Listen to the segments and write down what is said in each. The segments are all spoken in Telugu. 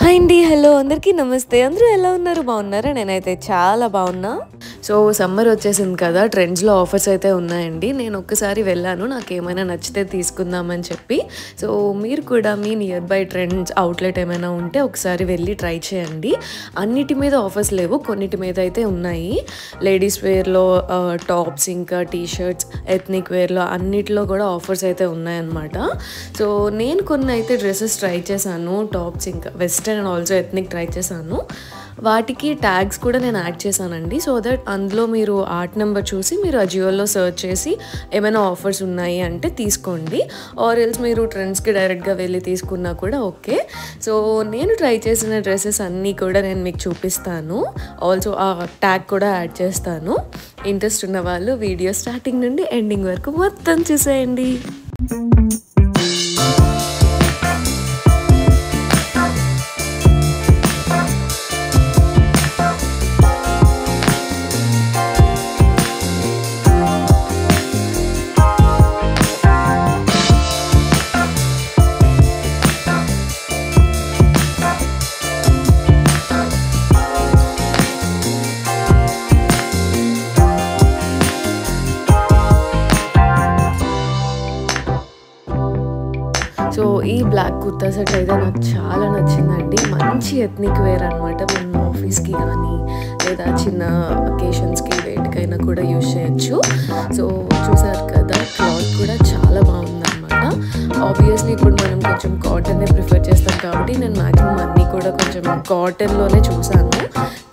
హాయ్ అండి. హలో అందరికీ నమస్తే. అందరూ ఎలా ఉన్నారు? బాగున్నారా? నేనైతే చాలా బాగున్నా. సో సమ్మర్ వచ్చేసింది కదా, ట్రెండ్స్లో ఆఫర్స్ అయితే ఉన్నాయండి. నేను ఒక్కసారి వెళ్ళాను, నాకు ఏమైనా నచ్చితే తీసుకుందామని చెప్పి. సో మీరు కూడా మీ నియర్ బై ట్రెండ్స్ అవుట్లెట్ ఏమైనా ఉంటే ఒకసారి వెళ్ళి ట్రై చేయండి. అన్నిటి మీద ఆఫర్స్ లేవు, కొన్నిటి మీద అయితే ఉన్నాయి. లేడీస్ వేర్లో టాప్స్, ఇంకా టీషర్ట్స్, ఎథ్నిక్ వేర్లో అన్నిటిలో కూడా ఆఫర్స్ అయితే ఉన్నాయన్నమాట. సో నేను కొన్ని అయితే డ్రెస్సెస్ ట్రై చేశాను, టాప్స్ ఇంకా western and also ethnic try చేశాను. వాటికి ట్యాగ్స్ కూడా నేను యాడ్ చేశానండి. సో దట్ అందులో మీరు ఆర్ట్ నెంబర్ చూసి మీరు అజియోలో సర్చ్ చేసి ఏమైనా ఆఫర్స్ ఉన్నాయి అంటే తీసుకోండి. ఆర్ ఎల్స్ మీరు ట్రెండ్స్కి డైరెక్ట్గా వెళ్ళి తీసుకున్నా కూడా ఓకే. సో నేను ట్రై చేసిన డ్రెస్సెస్ అన్నీ కూడా నేను మీకు చూపిస్తాను. ఆల్సో ఆ ట్యాగ్ కూడా యాడ్ చేస్తాను. ఇంట్రెస్ట్ ఉన్న వాళ్ళు వీడియో స్టార్టింగ్ నుండి ఎండింగ్ వరకు మొత్తం చూసేయండి. సో ఈ బ్లాక్ కుర్తా సెట్ అయితే నాకు చాలా నచ్చిందండి. మంచి ఎథ్నిక్ వేర్ అనమాట. మనం ఆఫీస్కి కానీ లేదా చిన్న అకేషన్స్కి వేటికైనా కూడా యూజ్ చేయొచ్చు. సో చూసారు కదా, క్లాత్ కూడా చాలా బాగుందన్నమాట. ఆబ్వియస్లీ ఇప్పుడు మనం కొంచెం కాటన్నే ప్రిఫర్ చేస్తాం కాబట్టి నేను మ్యాక్సిమం అన్నీ కూడా కొంచెం కాటన్లోనే చూసాను.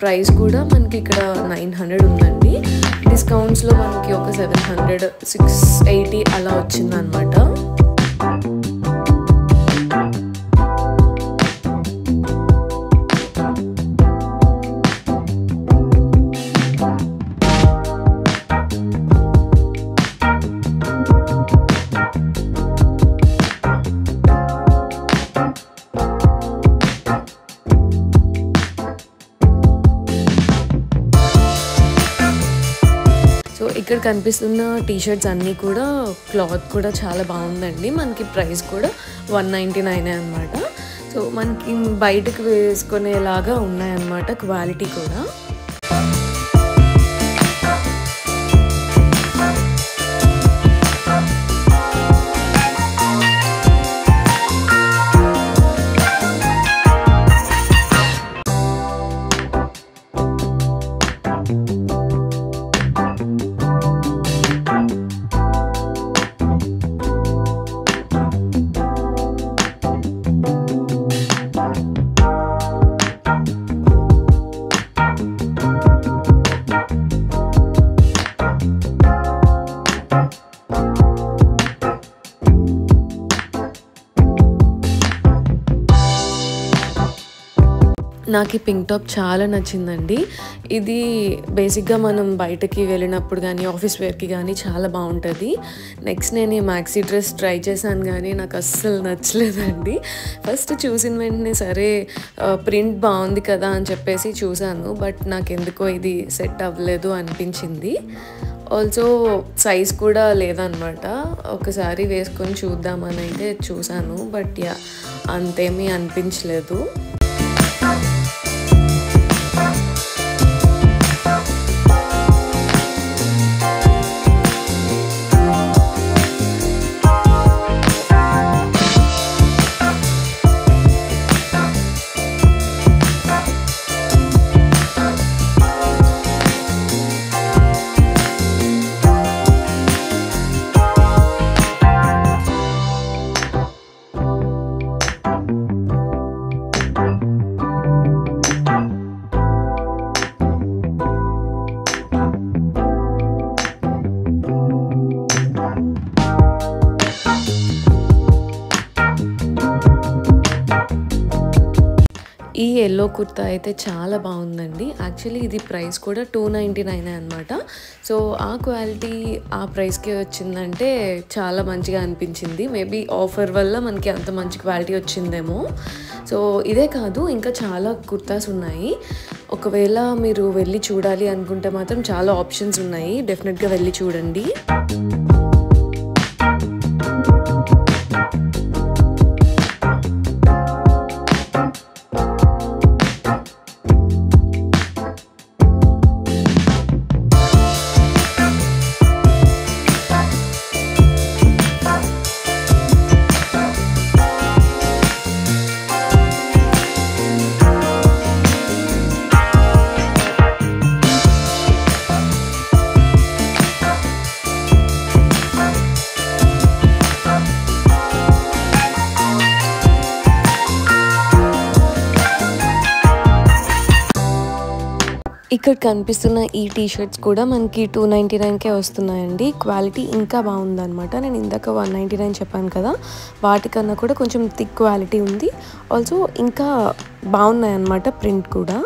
ప్రైస్ కూడా మనకి ఇక్కడ 900 ఉందండి. డిస్కౌంట్స్లో మనకి ఒక 700, 680 అలా వచ్చిందనమాట. సో ఇక్కడ కనిపిస్తున్న టీషర్ట్స్ అన్నీ కూడా క్లాత్ కూడా చాలా బాగుందండి. మనకి ప్రైస్ కూడా 199 అనమాట. సో మనకి బయటకు వేసుకునేలాగా ఉన్నాయన్నమాట, క్వాలిటీ కూడా. నాకు ఈ పింక్ టాప్ చాలా నచ్చిందండి. ఇది బేసిక్గా మనం బయటకి వెళ్ళినప్పుడు కానీ ఆఫీస్ వేర్కి కానీ చాలా బాగుంటుంది. నెక్స్ట్ నేను ఈ మ్యాక్సీ డ్రెస్ ట్రై చేశాను కానీ నాకు అస్సలు నచ్చలేదండి. ఫస్ట్ చూసిన వెంటనే సరే ప్రింట్ బాగుంది కదా అని చెప్పేసి చూశాను, బట్ నాకు ఎందుకో ఇది సెట్ అవ్వలేదు అనిపించింది. ఆల్సో సైజ్ కూడా లేదనమాట. ఒకసారి వేసుకొని చూద్దామని అయితే చూశాను, బట్ యా అంతేమీ అనిపించలేదు. ఈ ఎల్లో కుర్తా అయితే చాలా బాగుందండి. యాక్చువల్లీ ఇది ప్రైస్ కూడా 299 అనమాట. సో ఆ క్వాలిటీ ఆ ప్రైస్కే వచ్చిందంటే చాలా మంచిగా అనిపించింది. మేబీ ఆఫర్ వల్ల మనకి అంత మంచి క్వాలిటీ వచ్చిందేమో. సో ఇదే కాదు, ఇంకా చాలా కుర్తాస్ ఉన్నాయి. ఒకవేళ మీరు వెళ్ళి చూడాలి అనుకుంటే మాత్రం చాలా ఆప్షన్స్ ఉన్నాయి, డెఫినెట్గా వెళ్ళి చూడండి. ఇక్కడ కనిపిస్తున్న ఈ టీ షర్ట్స్ కూడా మనకి 299కే వస్తున్నాయండి. క్వాలిటీ ఇంకా బాగుందన్నమాట. నేను ఇందాక 199 చెప్పాను కదా, వాటికన్నా కూడా కొంచెం థిక్ క్వాలిటీ ఉంది. ఆల్సో ఇంకా బాగున్నాయి అన్నమాట, ప్రింట్ కూడా.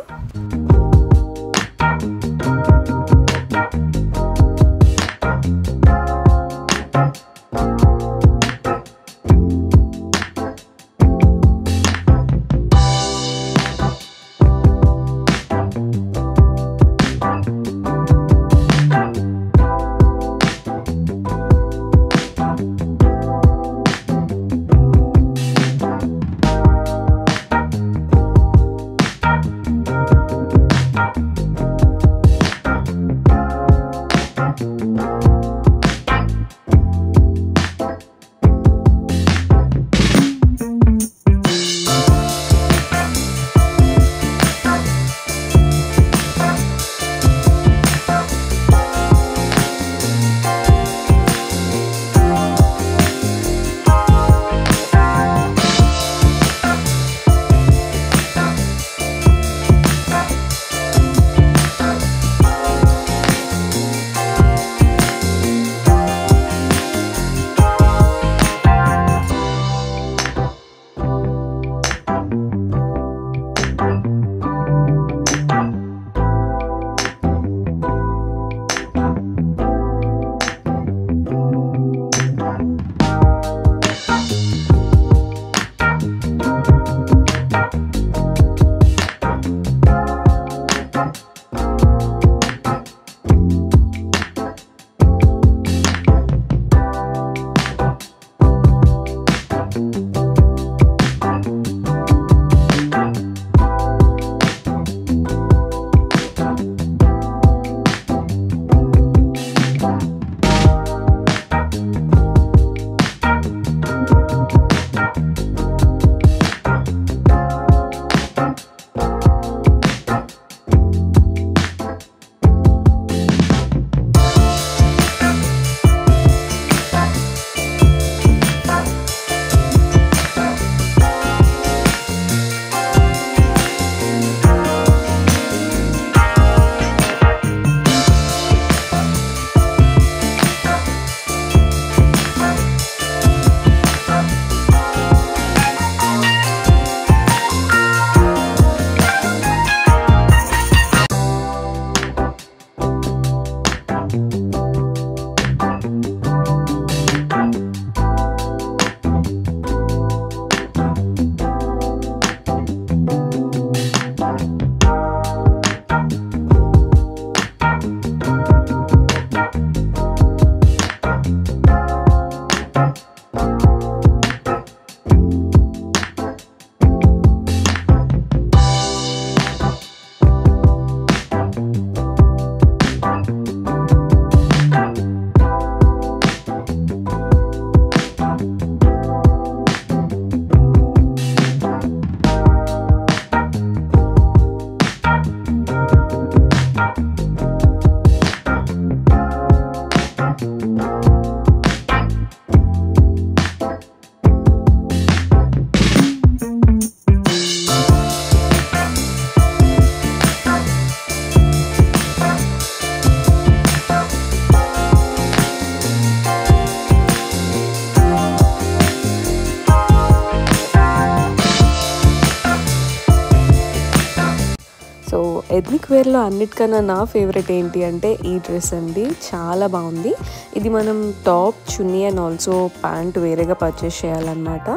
ఎథ్నిక్ వేర్లో అన్నిటికన్నా నా ఫేవరెట్ ఏంటి అంటే ఈ డ్రెస్ అండి. చాలా బాగుంది. ఇది మనం top, chunni and also pant వేరేగా పర్చేస్ చేయాలన్నమాట.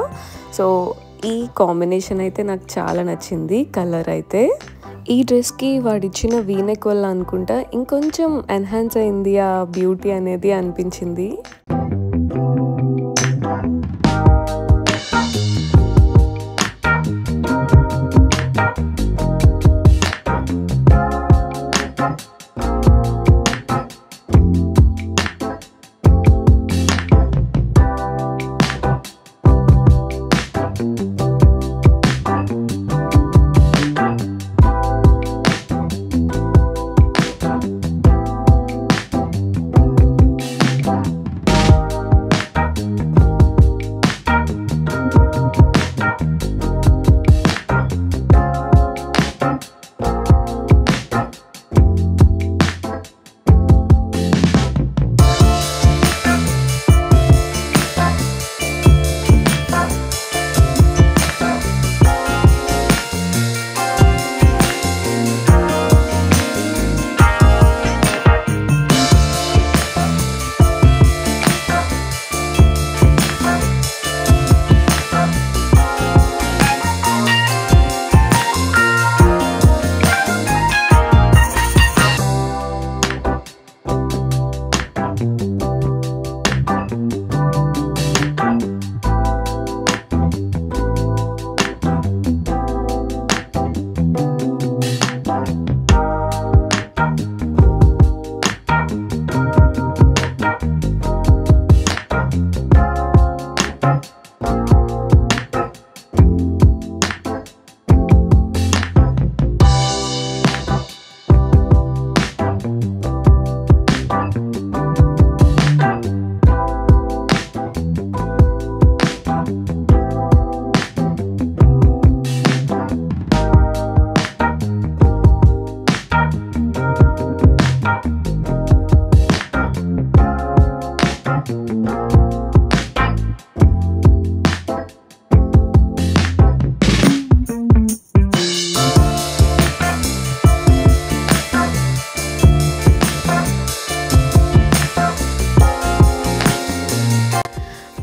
సో ఈ కాంబినేషన్ అయితే నాకు చాలా నచ్చింది. కలర్ అయితే ఈ డ్రెస్కి వాడిచ్చిన వీనెక్ వల్ల అనుకుంటా ఇంకొంచెం ఎన్హాన్స్ అయింది ఆ బ్యూటీ అనేది అనిపించింది.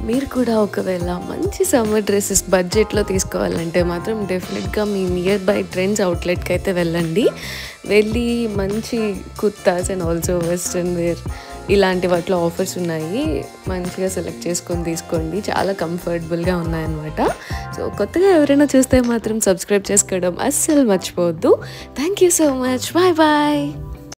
మీరు కూడా ఒకవేళ మంచి సమ్మర్ డ్రెస్సెస్ బడ్జెట్లో తీసుకోవాలంటే మాత్రం డెఫినెట్గా మీ నియర్ బై ట్రెండ్స్ అవుట్లెట్కి అయితే వెళ్ళండి. వెళ్ళి మంచి kurtas and also western wear ఇలాంటి వాటిలో ఆఫర్స్ ఉన్నాయి. మంచిగా సెలెక్ట్ చేసుకొని తీసుకోండి. చాలా కంఫర్టబుల్గా ఉన్నాయన్నమాట. సో కొత్తగా ఎవరైనా చూస్తే మాత్రం సబ్స్క్రైబ్ చేసుకోవడం అస్సలు మర్చిపోవద్దు. Thank you so much. Bye bye.